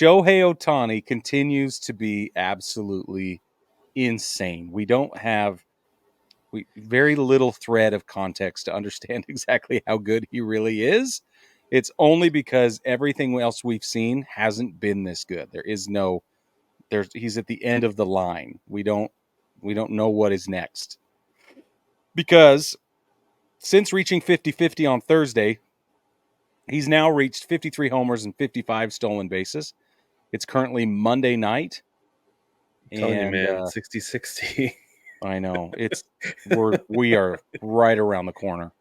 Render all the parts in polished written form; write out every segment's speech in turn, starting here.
Shohei Ohtani continues to be absolutely insane. We don't have very little thread of context to understand exactly how good he really is. It's only because everything else we've seen hasn't been this good. He's at the end of the line. We don't know what is next. Because since reaching 50-50 on Thursday, he's now reached 53 homers and 55 stolen bases. It's currently Monday night. I'm telling you, man, 60-60. I know. We are right around the corner.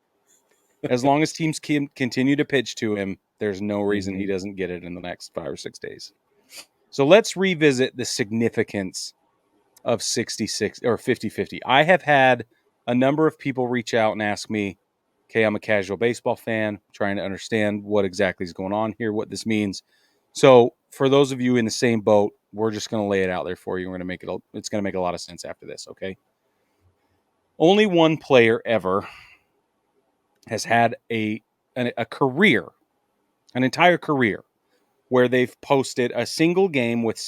As long as teams can continue to pitch to him, there's no reason he doesn't get it in the next 5 or 6 days. So let's revisit the significance of 66 or 50-50. I have had a number of people reach out and ask me, okay, I'm a casual baseball fan, trying to understand what exactly is going on here, what this means. So for those of you in the same boat, we're just going to lay it out there for you. It's going to make a lot of sense after this, okay? Only one player ever has had a career, an entire career, where they've posted a single game with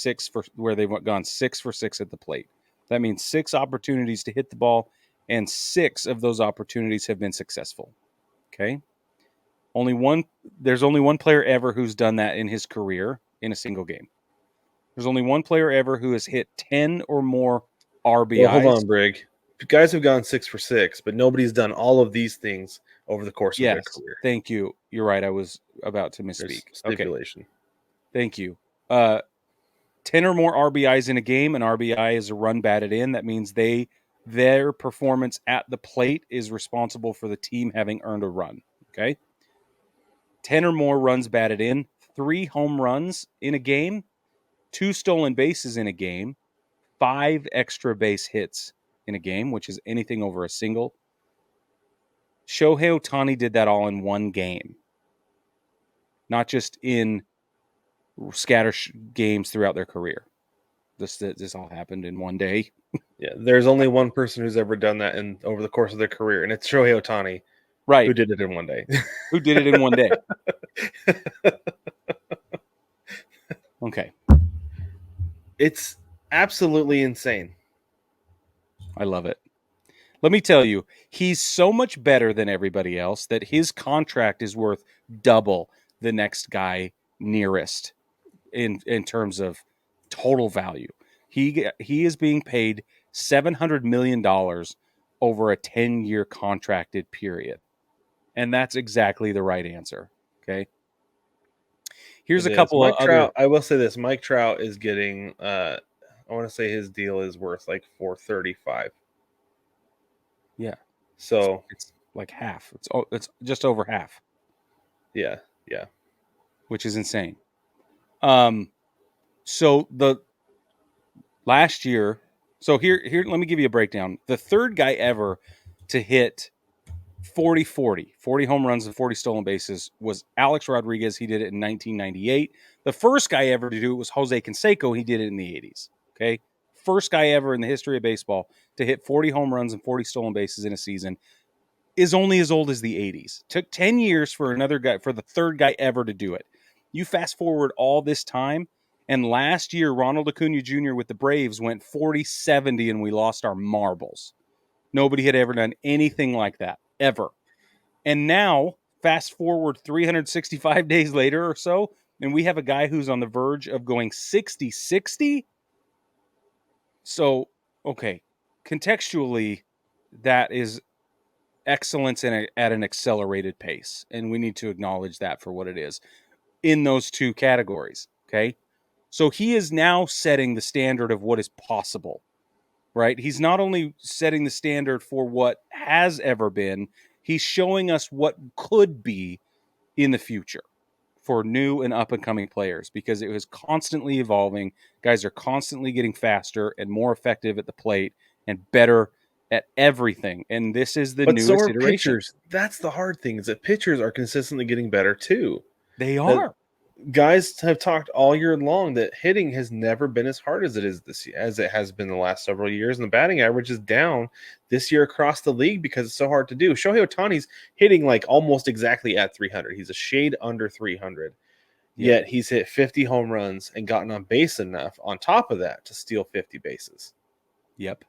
where they've gone 6 for 6 at the plate. That means 6 opportunities to hit the ball, and 6 of those opportunities have been successful. Okay? There's only one player ever who's done that in his career in a single game. There's only one player ever who has hit 10 or more RBIs. Well, hold on, Brig. Guys have gone 6 for 6, but nobody's done all of these things over the course of their career. Thank you. You're right. I was about to misspeak. There's stipulation. Okay. Thank you. 10 or more RBIs in a game. An RBI is a run batted in. That means their performance at the plate is responsible for the team having earned a run. Okay. 10 or more runs batted in, 3 home runs in a game, 2 stolen bases in a game, 5 extra base hits in a game, which is anything over a single. Shohei Ohtani did that all in one game, not just in scatter games throughout their career. This all happened in one day. Yeah, there's only one person who's ever done that over the course of their career, and it's Shohei Ohtani, right? Who did it in one day? Who did it in one day? Okay, it's absolutely insane. I love it. Let me tell you, he's so much better than everybody else that his contract is worth double the next guy nearest in terms of total value. He is being paid $700 million over a 10-year contracted period. And that's exactly the right answer. Okay. Here's a couple of other. I will say this: Mike Trout is getting. I want to say his deal is worth like $435. Yeah. So it's like half. It's just over half. Yeah. Which is insane. So the last year. So here, let me give you a breakdown. The third guy ever to hit 40 home runs and 40 stolen bases was Alex Rodriguez. He did it in 1998. The first guy ever to do it was Jose Canseco. He did it in the 80s. Okay. First guy ever in the history of baseball to hit 40 home runs and 40 stolen bases in a season is only as old as the 80s. Took 10 years for the third guy ever to do it. You fast forward all this time, and last year, Ronald Acuna Jr. with the Braves went 40-70 and we lost our marbles. Nobody had ever done anything like that. Ever. And now, fast forward 365 days later or so, and we have a guy who's on the verge of going 60-60. So, okay, contextually, that is excellence at an accelerated pace, and we need to acknowledge that for what it is in those two categories, okay? So he is now setting the standard of what is possible. Right? He's not only setting the standard for what has ever been, he's showing us what could be in the future for new and up-and-coming players, because it was constantly evolving. Guys are constantly getting faster and more effective at the plate and better at everything. And this is the newest iteration. Pitchers. That's the hard thing, is that pitchers are consistently getting better too. They are. Guys have talked all year long that hitting has never been as hard as it is this year, as it has been the last several years, and the batting average is down this year across the league because it's so hard to do. Shohei Ohtani's hitting like almost exactly at 300. He's a shade under 300. Yep. Yet he's hit 50 home runs and gotten on base enough on top of that to steal 50 bases. Yep.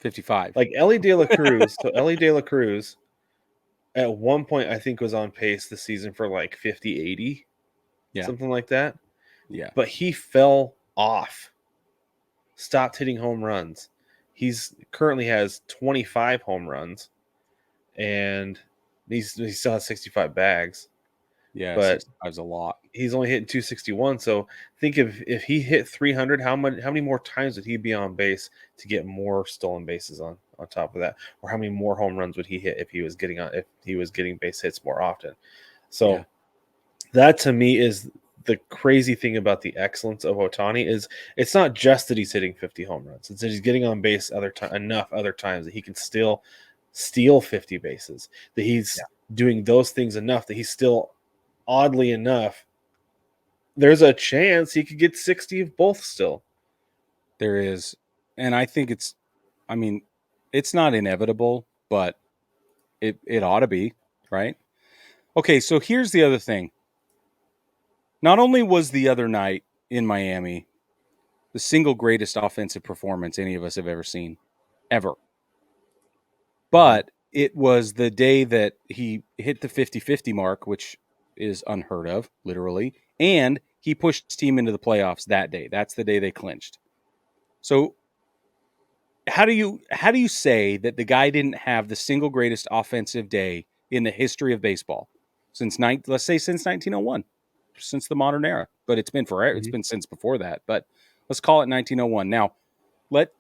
55. Like Ellie De La Cruz. So Ellie De La Cruz at one point, I think, was on pace this season for like 50, 80, Yeah. something like that. Yeah. But he fell off, stopped hitting home runs. He's currently has 25 home runs, and he still has 65 bags. Yeah. But 65 is a lot. he's only hitting 261. So think if he hit 300, how many more times would he be on base to get more stolen bases on top of that, or how many more home runs would he hit if he was getting base hits more often? Yeah. So that to me is the crazy thing about the excellence of Ohtani is it's not just that he's hitting 50 home runs; it's that he's getting on base enough other times that he can still steal 50 bases. That he's doing those things enough that he's still, oddly enough, there's a chance he could get 60 of both still. There is. And I think I mean, it's not inevitable, but it ought to be, right? Okay, so here's the other thing. Not only was the other night in Miami the single greatest offensive performance any of us have ever seen, ever, but it was the day that he hit the 50-50 mark, which is unheard of, literally, and he pushed his team into the playoffs that day. That's the day they clinched. So how do you say that the guy didn't have the single greatest offensive day in the history of baseball let's say since 1901, since the modern era? But it's been forever. It's Mhm. been since before that. But let's call it 1901. Now,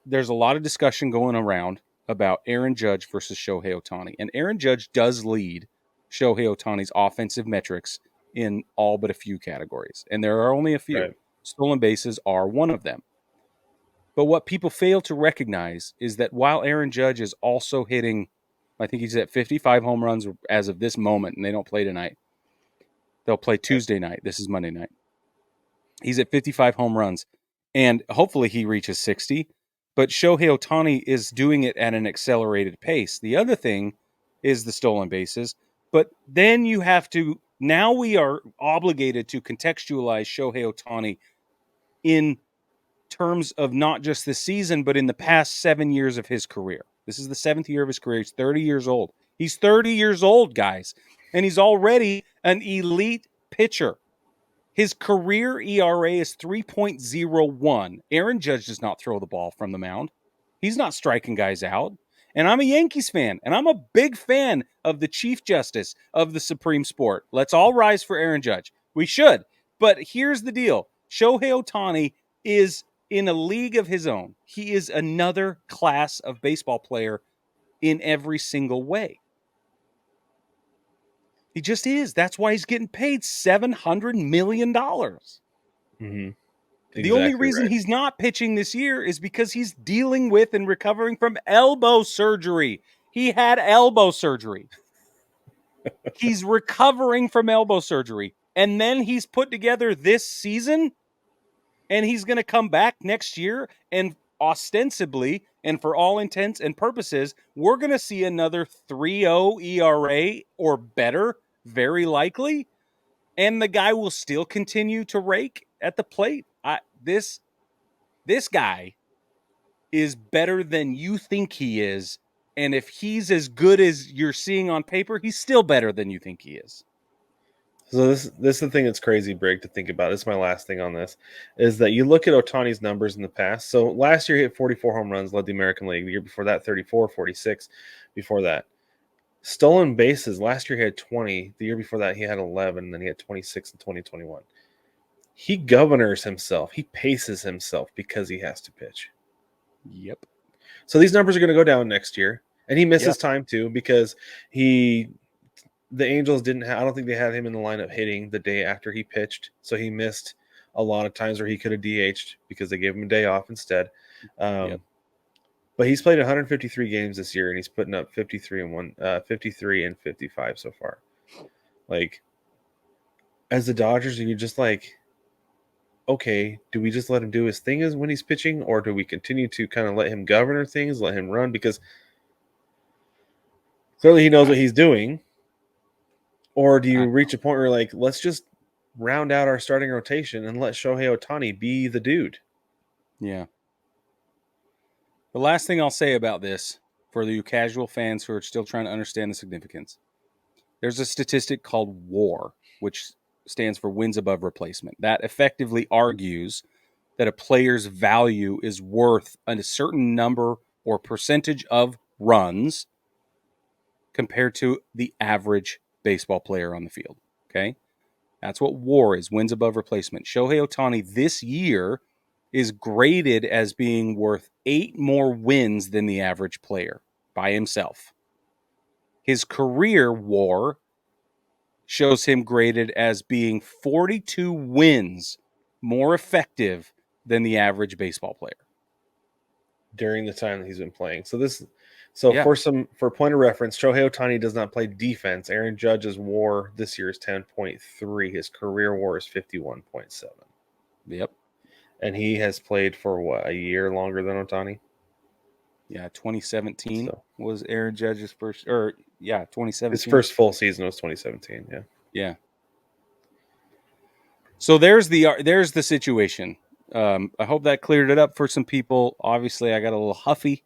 there's a lot of discussion going around about Aaron Judge versus Shohei Ohtani, and Aaron Judge does lead Shohei Ohtani's offensive metrics in all but a few categories, and there are only a few. Right. Stolen bases are one of them. But what people fail to recognize is that while Aaron Judge is also hitting, I think he's at 55 home runs as of this moment, and they don't play tonight. They'll play Tuesday night. This is Monday night. He's at 55 home runs, and hopefully he reaches 60. But Shohei Ohtani is doing it at an accelerated pace. The other thing is the stolen bases. But then now we are obligated to contextualize Shohei Ohtani in terms of not just this season, but in the past 7 years of his career. This is the 7th year of his career. He's 30 years old. He's 30 years old, guys. And he's already an elite pitcher. His career ERA is 3.01. Aaron Judge does not throw the ball from the mound. He's not striking guys out. And I'm a Yankees fan, and I'm a big fan of the Chief Justice of the Supreme Sport. Let's all rise for Aaron Judge. We should. But here's the deal. Shohei Ohtani is in a league of his own. He is another class of baseball player in every single way. He just is. That's why he's getting paid $700 million. Mm-hmm. The only Exactly reason right. he's not pitching this year is because he's dealing with and recovering from elbow surgery. He had elbow surgery. He's recovering from elbow surgery. And then he's put together this season, and he's going to come back next year. And ostensibly, and for all intents and purposes, we're going to see another 3.0 ERA or better, very likely. And the guy will still continue to rake at the plate. This guy is better than you think he is. And if he's as good as you're seeing on paper, he's still better than you think he is. So this is the thing that's crazy, Brig, to think about. This is my last thing on this, is that you look at Otani's numbers in the past. So last year he hit 44 home runs, led the American League. The year before that, 34, 46 before that. Stolen bases, last year he had 20. The year before that he had 11, and then he had 26 in 2021. He governors himself. He paces himself because he has to pitch. Yep. So these numbers are going to go down next year. And he misses Yep. time too because the Angels didn't have, I don't think they had him in the lineup hitting the day after he pitched. So he missed a lot of times where he could have DH'd because they gave him a day off instead. Yep. But he's played 153 games this year and he's putting up 53 and 55 so far. Like, as the Dodgers, are you just like, okay, do we just let him do his thing as when he's pitching, or do we continue to kind of let him govern things, let him run? Because clearly he knows what he's doing. Or do you reach a point where, like, let's just round out our starting rotation and let Shohei Ohtani be the dude. Yeah. The last thing I'll say about this for you casual fans who are still trying to understand the significance, there's a statistic called WAR, which stands for wins above replacement. That effectively argues that a player's value is worth a certain number or percentage of runs compared to the average baseball player on the field. Okay. That's what WAR is, wins above replacement. Shohei Ohtani this year is graded as being worth 8 more wins than the average player by himself. His career WAR shows him graded as being 42 wins more effective than the average baseball player. During the time that he's been playing. Yeah. For point of reference, Shohei Ohtani does not play defense. Aaron Judge's WAR this year is 10.3. His career WAR is 51.7. Yep. And he has played for what, a year longer than Ohtani? Yeah, 2017 So was Aaron Judge's first, his 2017. first full season was 2017. Yeah. Yeah. So there's the situation. I hope that cleared it up for some people. Obviously, I got a little huffy